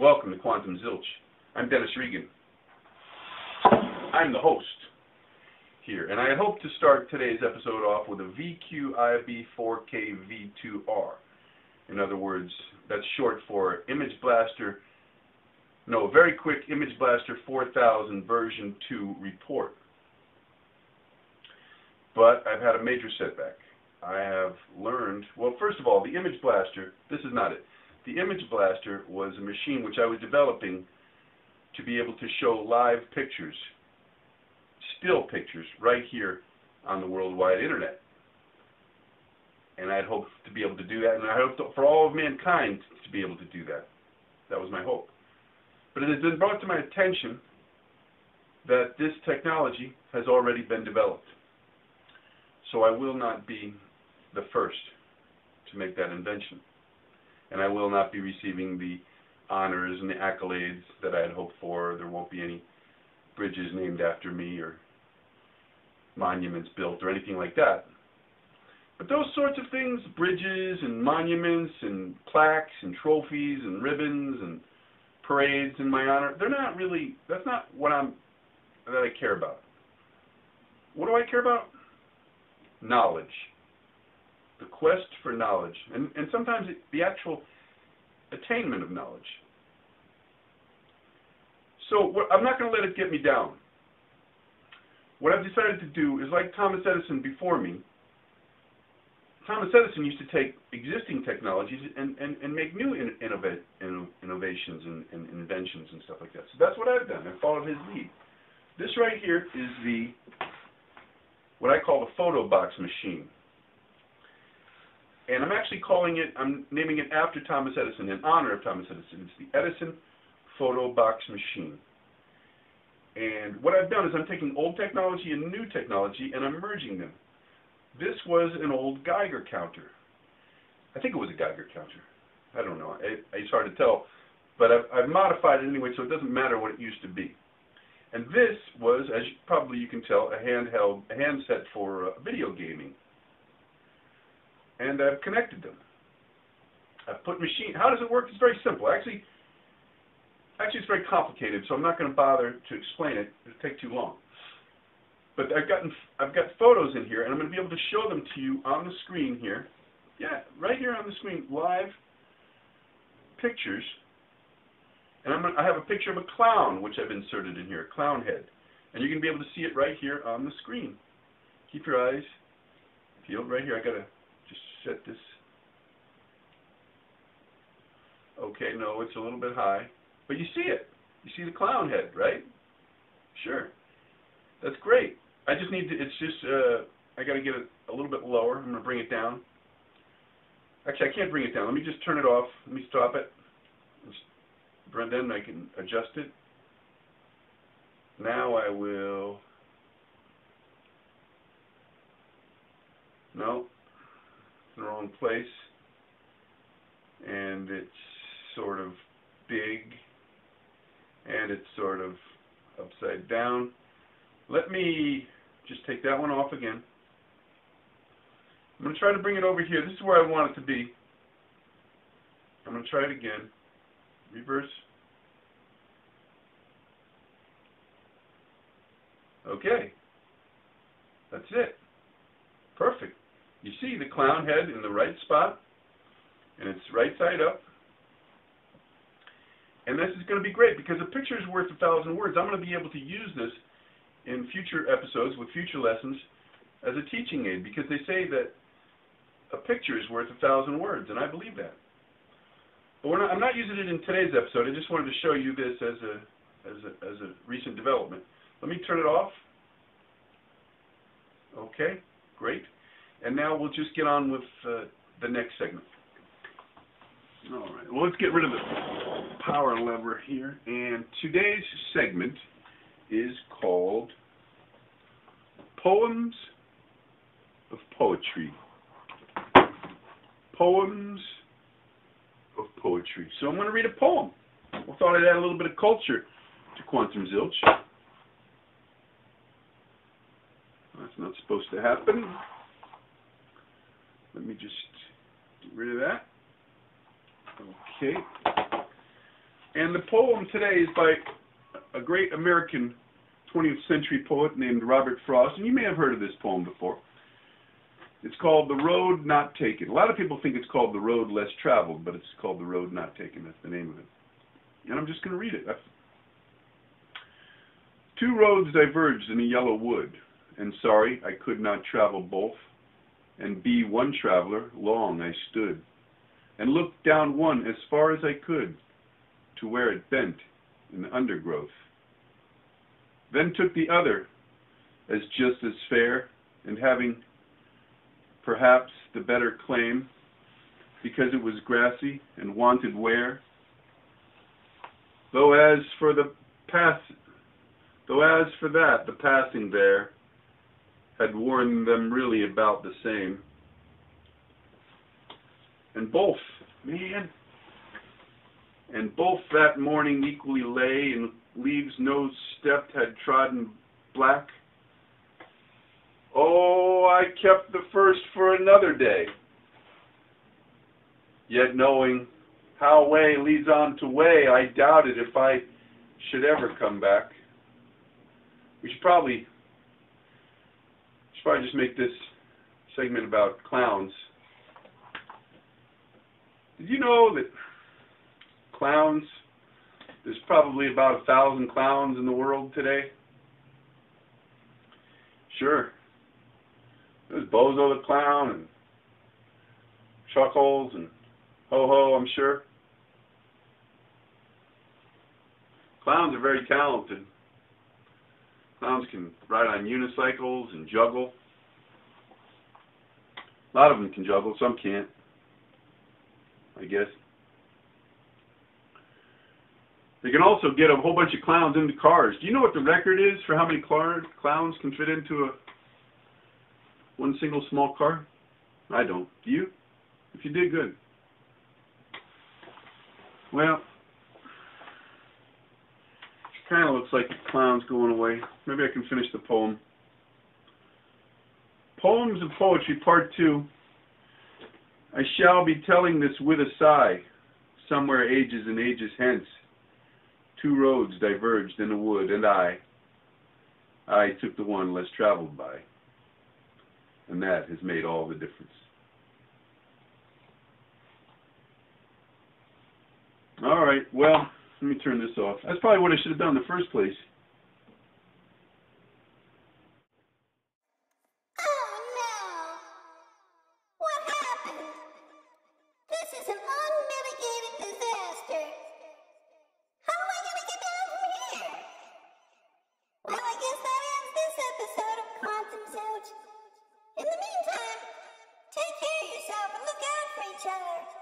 Welcome to Quantum Zilch. I'm Dennis Regan. I'm the host here, and I hope to start today's episode off with a VQIB4KV2R. In other words, that's short for Very Quick Image Blaster 4000 version 2 report. But I've had a major setback. I have learned, well, first of all, the Image Blaster, this is not it. The Image Blaster was a machine which I was developing to be able to show live pictures, still pictures, right here on the worldwide internet. And I had hoped to be able to do that, and I hoped for all of mankind to be able to do that. That was my hope. But it has been brought to my attention that this technology has already been developed. So I will not be the first to make that invention. And I will not be receiving the honors and the accolades that I had hoped for. There won't be any bridges named after me or monuments built or anything like that. But those sorts of things, bridges and monuments and plaques and trophies and ribbons and parades in my honor, they're not really, that's not what that I care about. What do I care about? Knowledge. The quest for knowledge, and sometimes the actual attainment of knowledge. So I'm not going to let it get me down. What I've decided to do is, like Thomas Edison before me. Thomas Edison used to take existing technologies and make new innovations and inventions and stuff like that. So that's what I've done. I followed his lead. This right here is what I call the photo box machine. And I'm actually I'm naming it after Thomas Edison, in honor of Thomas Edison. It's the Edison photo box machine. And what I've done is I'm taking old technology and new technology and I'm merging them. This was an old Geiger counter. I think it was a Geiger counter. I don't know. It's hard to tell. But I've modified it anyway, so it doesn't matter what it used to be. And this was, as probably you can tell, a handset for video gaming. And I've connected them. I've put how does it work? It's very simple. Actually, it's very complicated, so I'm not going to bother to explain it. It'll take too long. But I've got photos in here, and I'm going to be able to show them to you on the screen here. Yeah, right here on the screen, live pictures. And I have a picture of a clown, which I've inserted in here, a clown head. And you're going to be able to see it right here on the screen. Keep your eyes peeled right here. I got to just set this. Okay, no, it's a little bit high. But you see it. You see the clown head, right? Sure. That's great. I just need to, I got to get it a little bit lower. I'm going to bring it down. Actually, I can't bring it down. Let me just turn it off. Let me stop it. Then I can adjust it. Now I will. No, it's in the wrong place. And it's sort of big. And it's sort of upside down. Let me just take that one off again. I'm going to try to bring it over here. This is where I want it to be. I'm going to try it again. Reverse. Okay. That's it. Perfect. You see the clown head in the right spot, and it's right side up. And this is going to be great because a picture is worth 1,000 words. I'm going to be able to use this in future episodes with future lessons as a teaching aid, because they say that a picture is worth 1,000 words, and I believe that. But I'm not using it in today's episode. I just wanted to show you this as a recent development. Let me turn it off. Okay, great. And now we'll just get on with the next segment. All right. Well, let's get rid of the power lever here. And today's segment is called Poems of Poetry. Poems of Poetry. So I'm going to read a poem. I thought I'd add a little bit of culture to Quantum Zilch. That's not supposed to happen. Let me just get rid of that. Okay. And the poem today is by a great American 20th century poet named Robert Frost, and you may have heard of this poem before. It's called The Road Not Taken. A lot of people think it's called The Road Less Traveled, but it's called The Road Not Taken. That's the name of it. And I'm just going to read it. Two roads diverged in a yellow wood, and sorry I could not travel both, and be one traveler, long I stood, and looked down one as far as I could, to where it bent in the undergrowth. Then took the other, as just as fair, and having perhaps the better claim, because it was grassy and wanted wear. Though as for that, the passing there had worn them really about the same. And both that morning equally lay, and leaves no stepped had trodden black. Oh, I kept the first for another day, yet knowing how way leads on to way, I doubted if I should ever come back. We should probably just make this segment about clowns. Did you know that clowns, there's probably about 1,000 clowns in the world today? Sure. There's Bozo the Clown and Chuckles and Ho-Ho, I'm sure. Clowns are very talented. Clowns can ride on unicycles and juggle. A lot of them can juggle, some can't, I guess. They can also get a whole bunch of clowns into cars. Do you know what the record is for how many clowns can fit into one single small car? I don't. Do you? If you did, good. Well, it kind of looks like the clown's going away. Maybe I can finish the poem. Poems of Poetry, Part 2. I shall be telling this with a sigh, somewhere ages and ages hence. Two roads diverged in a wood, and I took the one less traveled by. And that has made all the difference. All right, well, let me turn this off. That's probably what I should have done in the first place. Oh no! What happened? This is an unmitigated disaster. How am I going to get down from here? Well, I guess that ends this episode of Quantum Zilch. In the meantime, take care of yourself and look out for each other.